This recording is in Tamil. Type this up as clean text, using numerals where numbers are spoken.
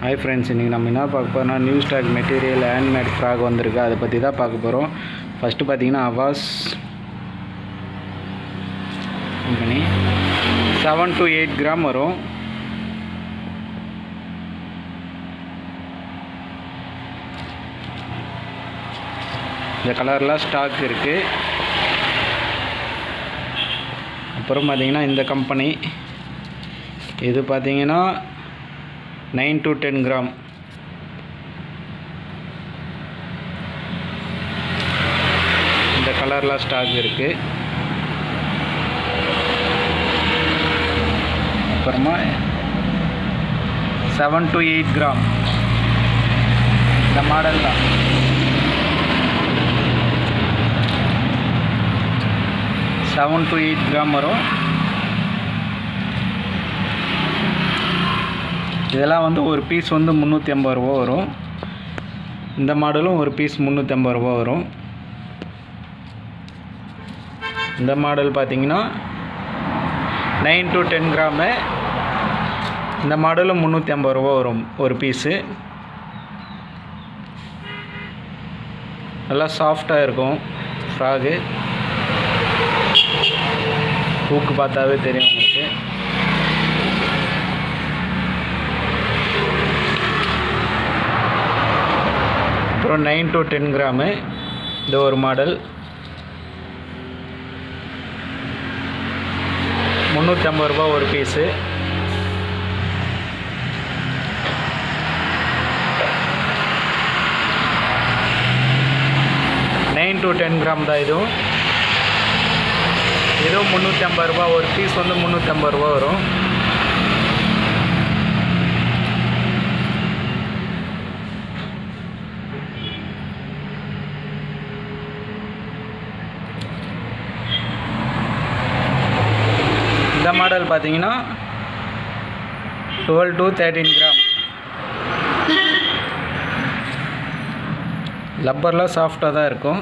ஹாய் ஃப்ரெண்ட்ஸ், இன்றைக்கி நம்ம என்ன பார்க்க போகிறோம்னா new stock material handmade frock வந்திருக்கு. அதை பற்றி தான் பார்க்க போகிறோம். ஃபஸ்ட்டு பார்த்தீங்கன்னா அவாஸ் கம்பெனி 7 to 8 கிராம் வரும். இந்த கலர்லாம் ஸ்டாக் இருக்குது. அப்புறம் பார்த்தீங்கன்னா இந்த கம்பெனி இது பார்த்தீங்கன்னா 9 to 10 கிராம். இந்த கலர்லாம் ஸ்டாக் இருக்குது. அப்புறமா 7 to 8 கிராம் இந்த மாடல் தான். செவன் to 8 கிராம் வரும். இதெல்லாம் வந்து ஒரு பீஸ் வந்து 350 ரூபா வரும். இந்த மாடலும் ஒரு பீஸ் 350 ரூபா வரும். இந்த மாடல் பார்த்தீங்கன்னா 9 to 10 கிராமு. இந்த மாடலும் 350 ரூபா வரும் ஒரு பீஸு. நல்லா சாஃப்டாக இருக்கும் ஃப்ராகு. ஹூக்கு பார்த்தாவே தெரியும் உங்களுக்கு. அப்புறம் 9 to 10 கிராமு இந்த ஒரு மாடல் 350 ரூபா ஒரு பீஸு. நைன் to 10 கிராம் தான் இதுவும். 350 ரூபா ஒரு பீஸ் வந்து 350 ரூபா வரும். இந்த மாடல் பார்த்தீங்கன்னா 12 to 13 கிராம். லப்பர்லாம் சாஃப்டாக தான் இருக்கும்.